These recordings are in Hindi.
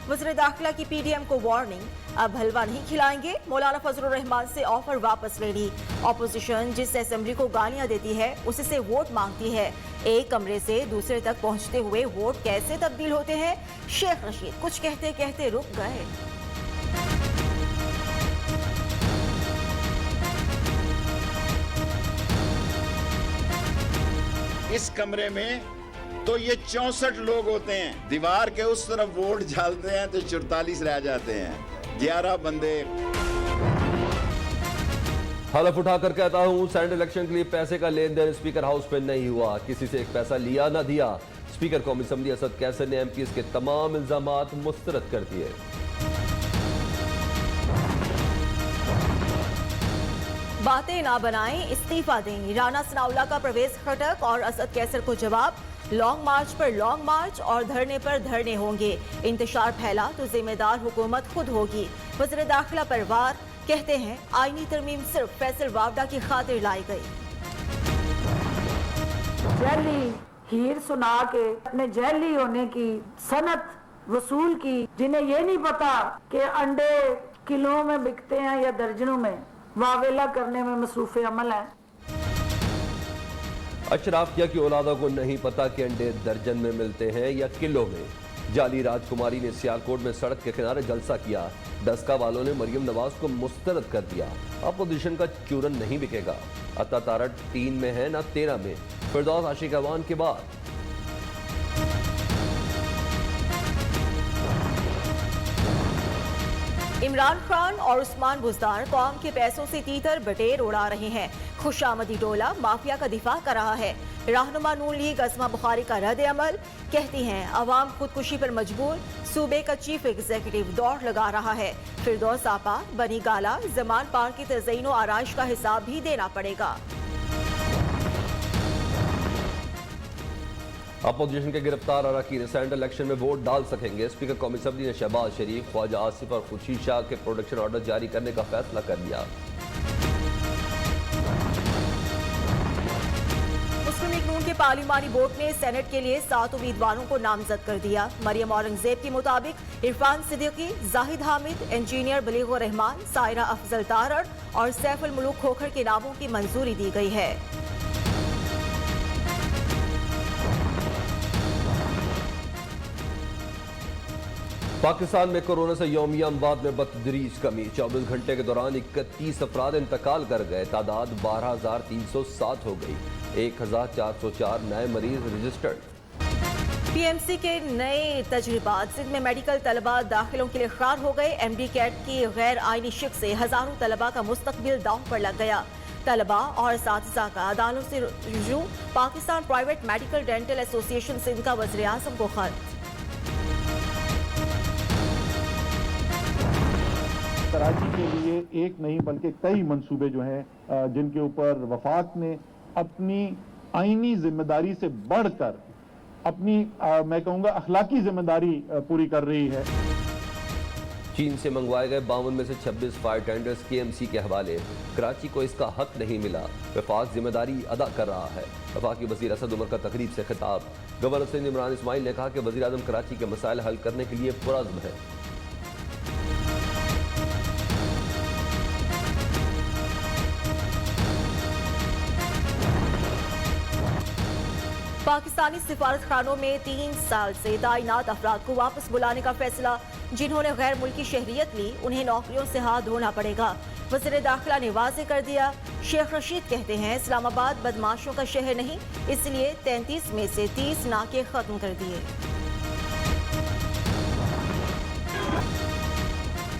वज़ीर दाखिला की पीडीएम को वार्निंग, अब हलवा नहीं खिलाएंगे, मौलाना फजलुर रहमान से ऑफर वापस ले ली। ऑपोजिशन जिस असेंबली को गालियां देती है उसी से वोट मांगती है। एक कमरे से दूसरे तक पहुंचते हुए वोट कैसे तब्दील होते हैं? शेख रशीद कुछ कहते कहते रुक गए। इस कमरे में तो ये 64 लोग होते हैं, दीवार के उस तरफ वोट डालते हैं तो 44 रह जाते हैं, 11 बंदे। हलफ उठाकर कहता हूं सेनेट इलेक्शन के लिए पैसे का लेन देन स्पीकर हाउस में नहीं हुआ, किसी से एक पैसा लिया ना दिया। स्पीकर कौमी असम्बली असद कैसर ने एमपीएस के तमाम इल्जामात मुस्तरद कर दिए। बातें ना बनाएं, इस्तीफा दें, राना सनाउल्लाह का परवेज खटक और असद कैसर को जवाब। लॉन्ग मार्च पर लॉन्ग मार्च और धरने पर धरने होंगे, इंतशार फैला तो जिम्मेदार हुकूमत खुद होगी। वज़ीर दाखिला पर वार, कहते हैं आईनी तरमीम सिर्फ फैसल वावडा की खातिर लाई गई। जैली हीर सुना के अपने जैली होने की सनत वसूल की, जिन्हें ये नहीं पता कि अंडे किलो में बिकते हैं या दर्जनों में, वावेला करने में मसरूफ़ अमल है। अशराफिया की औलादा को नहीं पता कि अंडे दर्जन में मिलते हैं या किलो में। जाली राजकुमारी ने सियालकोट में सड़क के किनारे जलसा किया, डस्का वालों ने मरियम नवाज को मुस्तरद कर दिया। अपोजिशन का चूरन नहीं बिकेगा, अता तारा 3 में है ना 13 में। फिरदौस आशिक अवान के बाद इमरान खान और उस्मान बुज़दार कौम के पैसों से तीतर बटेर उड़ा रहे हैं। खुशामदी डोला माफिया का दिफा कर रहा है। रहनुमा नून लीग अज़मा बुखारी का रद्द अमल, कहती हैं अवाम खुदकुशी पर मजबूर, सूबे का चीफ एग्जीक्यूटिव दौड़ लगा रहा है। फिरदौस आपा बनी गाला, जमान पार्क की तज़यीन व आराइश का हिसाब भी देना पड़ेगा। अपोजिशन के गिरफ्तार अरकान सेनेट इलेक्शन में वोट डाल सकेंगे। स्पीकर कौमी असम्बली ने शहबाज शरीफ, ख्वाजा आसिफ और खुर्शीद शाह के प्रोटेक्शन ऑर्डर जारी करने का फैसला कर लिया। मुस्लिम लीग नून के पार्लिमानी बोर्ड ने सेनेट के लिए 7 उम्मीदवारों को नामजद कर दिया। मरियम औरंगजेब के मुताबिक इरफान सिद्दीकी, जाहिद हामिद, इंजीनियर बलीगुर रहमान, सायरा अफजल तारड़ और सैफुल मुलूक खोखर के नामों की मंजूरी दी गई है। पाकिस्तान में कोरोना से यौमिया अमवात में बतदरीज कमी, 24 घंटे के दौरान 31 अफराद इंतकाल कर गए, तादाद 12,307 हो गई, 1,404 नए मरीज रजिस्टर्ड। पीएमसी के नए तजर्बात, जिंद में मेडिकल तलबा दाखिलों के लिए खार हो गए। एमडी कैट की गैर आइनी शिक से हजारों तलबा का मुस्तकबिल दांव पर लग गया। तलबा और असातिज़ा का अदालतों से रुजू, Pakistan private medical dental association Sindh का वज़ीर आज़म को खत। कराची के लिए एक नहीं बल्कि कई मंसूबे जो हैं जिनके ऊपर वफाक ने अपनी आईनी जिम्मेदारी से बढ़कर अपनी मैं कहूँगा अखलाकी जिम्मेदारी पूरी कर रही है। चीन से मंगवाए गए 52 में से 26 फायर टेंडर्स केएमसी के हवाले, कराची को इसका हक नहीं मिला, वफाक जिम्मेदारी अदा कर रहा है। वफाकी वज़ीर असद उमर का तकरीब से खिताब, गवर्नर सिंध इमरान इस्माइल ने कहा कि वज़ीर आज़म कराची के मसाइल हल करने के लिए पुरअज़्म है। पाकिस्तानी सिफारत खानों में 3 साल से तैनात अफराद को वापस बुलाने का फैसला, जिन्होंने गैर मुल्की शहरियत ली उन्हें नौकरियों से हाथ धोना पड़ेगा। वज़ीर दाखिला ने वाज़ेह कर दिया। शेख रशीद कहते हैं इस्लामाबाद बदमाशों का शहर नहीं, इसलिए 33 में से 30 नाके खत्म कर दिए।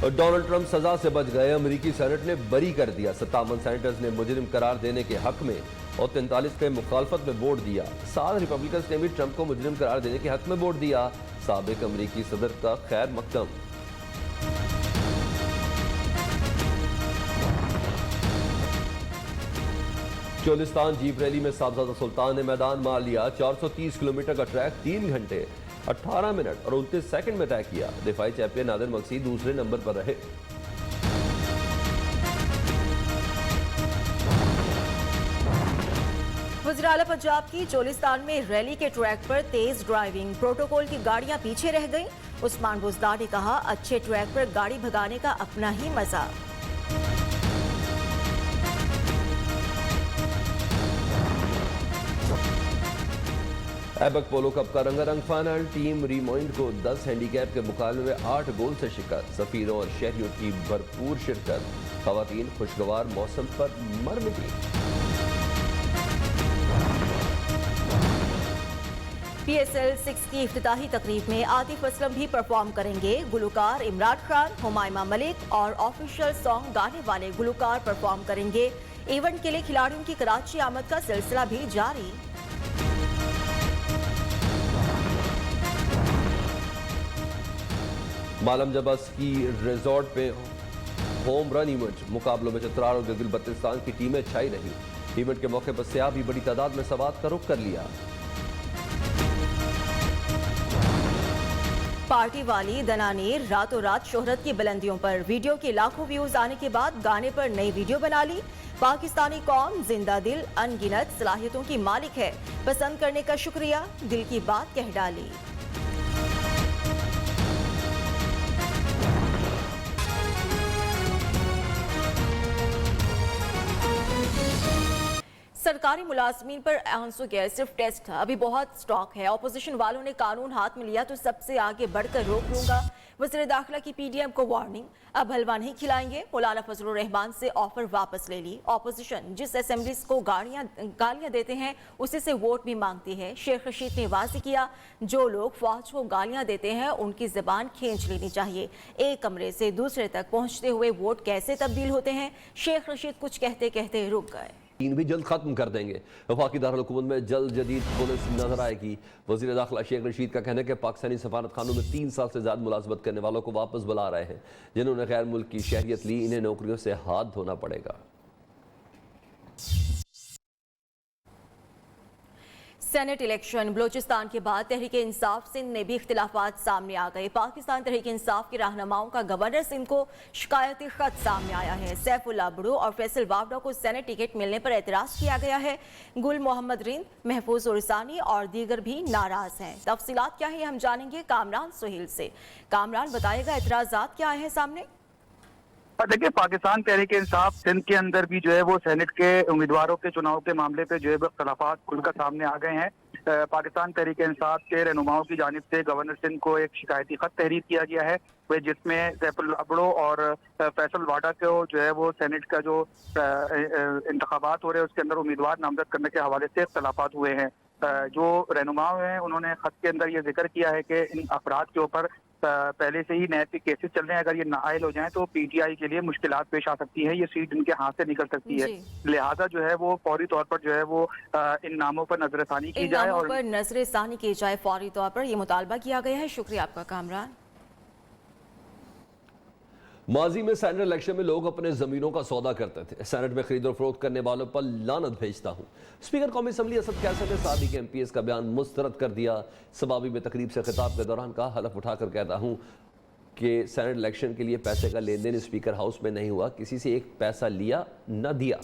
डोनाल्ड ट्रंप सजा से बच गए, अमेरिकी सेनेट ने बरी कर दिया। 57 सेनेटर्स ने मुजरिम करार देने के हक में और 43 के मुखालफत में वोट दिया। 7 रिपब्लिकन ने भी ट्रंप को मुजरिम करार देने के हक में वोट दिया। साबिक अमेरिकी सदर का खैर मकदम। चोलिस्तान जीप रैली में साहबजादा सुल्तान ने मैदान मार लिया। 430 किलोमीटर का ट्रैक 3 घंटे 18 मिनट और 29 सेकंड में तय किया। दिफाई चैंपियन नादिर मकसी दूसरे नंबर पर रहे। वज़ीर आला पंजाब की चोलिस्तान में रैली के ट्रैक पर तेज ड्राइविंग, प्रोटोकॉल की गाड़ियां पीछे रह गईं। उस्मान बुज़दार ने कहा, अच्छे ट्रैक पर गाड़ी भगाने का अपना ही मजा। एबक पोलो कप का रंगारंग फाइनल, टीम रीमाइंड को 10 हैंडीकैप के मुकाबले में 8 गोल से शिकस्त। सफीरों और शहरियों की भरपूर शिरकत, खवातीन खुशगवार मौसम पर मर मिटी। PSL 6 की इफ्तिताही तकरीब में आतिफ असलम भी परफॉर्म करेंगे। गुलकार इमरान खान, हुमायमा मलिक और ऑफिशियल सॉन्ग गाने वाले गुलकार परफॉर्म करेंगे। इवेंट के लिए खिलाड़ियों की कराची आमद का सिलसिला भी जारी। मालम जबा स्की रिजॉर्ट पे होम रन इवेंट मुकाबलों में चित्राल और गिलगित बल्तिस्तान की टीमें छाई रही। इवेंट के मौके पर सयाह भी बड़ी तादाद में सवात का रुख कर लिया। पार्टी वाली दनानीर रातों रात शोहरत की बुलंदियों पर, वीडियो के लाखों व्यूज आने के बाद गाने पर नई वीडियो बना ली। पाकिस्तानी कौम जिंदा दिल अनगिनत सलाहियतों की मालिक है, पसंद करने का शुक्रिया, दिल की बात कह डाली। सरकारी मुलाजमीन पर आंसू गैस सिर्फ टेस्ट अभी बहुत स्टॉक है। ऑपोजिशन वालों ने कानून हाथ में लिया तो सबसे आगे बढ़कर रोक लूंगा। वज़ीर दाखिला की PDM को वार्निंग, अब हलवा नहीं खिलाएंगे। मौलाना फजलुर रहमान से ऑफर वापस ले ली। ऑपोजिशन जिस असेंबलीज को गालियां देते हैं उसी से वोट भी मांगती है। शेख रशीद ने वाज़ेह किया, जो लोग फौज को गालियां देते हैं उनकी ज़बान खींच लेनी चाहिए। एक कमरे से दूसरे तक पहुंचते हुए वोट कैसे तब्दील होते हैं। शेख रशीद कुछ कहते कहते रुक गए। भी जल्द खत्म कर देंगे। वफाकी दारुल हुकूमत में जल्द जदीद पुलिस नजर आएगी। वज़ीर दाखिला शेख रशीद का कहना है कि पाकिस्तानी सफारत खानों में 3 साल से ज्यादा मुलाजमत करने वालों को वापस बुला रहे हैं। जिन्होंने गैर मुल्क की शहरियत ली, इन्हें नौकरियों से हाथ धोना पड़ेगा। सेनेट इलेक्शन, बलोचिस्तान के बाद तहरीक इंसाफ सिंध में भी इख्तिलाफात सामने आ गए। पाकिस्तान तहरीक इंसाफ के रहनुमाओं का गवर्नर सिंध को शिकायती खत सामने आया है। सैफुल्लाह बड़ो और फैसल वावड़ा को सेनेट टिकट मिलने पर एतराज किया गया है। गुल मोहम्मद रिंद, महफूज उरसानी और दीगर भी नाराज हैं। तफसीलात क्या है हम जानेंगे कामरान सुहेल से। कामरान बताएगा एतराजात क्या आए हैं सामने। देखिए, पाकिस्तान तहरीक इंसाफ सिंध के अंदर भी जो है वो सेनेट के उम्मीदवारों के चुनाव के मामले पे जो है इख्तिलाफात खुलकर सामने आ गए हैं। पाकिस्तान तहरीक इंसाफ के रहनुमाओं की जानिब से गवर्नर सिंध को एक शिकायती खत तहरीर किया गया है, जिसमें सैफुल्लाह बड़ो और फैसल वाडा को जो है वो सेनेट का जो इंतखाबात हो रहे हैं उसके अंदर उम्मीदवार नामजद करने के हवाले से इख्तिलाफात हुए हैं। जो रहनुमा हैं उन्होंने खत के अंदर ये जिक्र किया है कि इन अफराद के ऊपर पहले से ही न्यायिक केसेस चल रहे हैं। अगर ये नाअहल हो जाएं तो PTI के लिए मुश्किलात पेश आ सकती है, ये सीट इनके हाथ से निकल सकती है। लिहाजा जो है वो फौरी तौर पर जो है वो इन नामों पर नजरसानी की जाए और नजरसानी की जाए फौरी तौर पर, ये मुतालबा किया गया है। शुक्रिया आपका कामरान। माजी में सेनेट इलेक्शन में लोग अपने जमीनों का सौदा करते थे। सेनेट में खरीद और फरोख्त करने वालों पर लानत भेजता हूं। स्पीकर कौमी असम्बली असद कैसर ने साबिक MPs का बयान मुस्तरद कर दिया। सबाबी में तकरीब से खिताब के दौरान कहा, हलफ उठाकर कहता हूं कि सेनेट इलेक्शन के लिए पैसे का लेन देन स्पीकर हाउस में नहीं हुआ, किसी से एक पैसा लिया न दिया।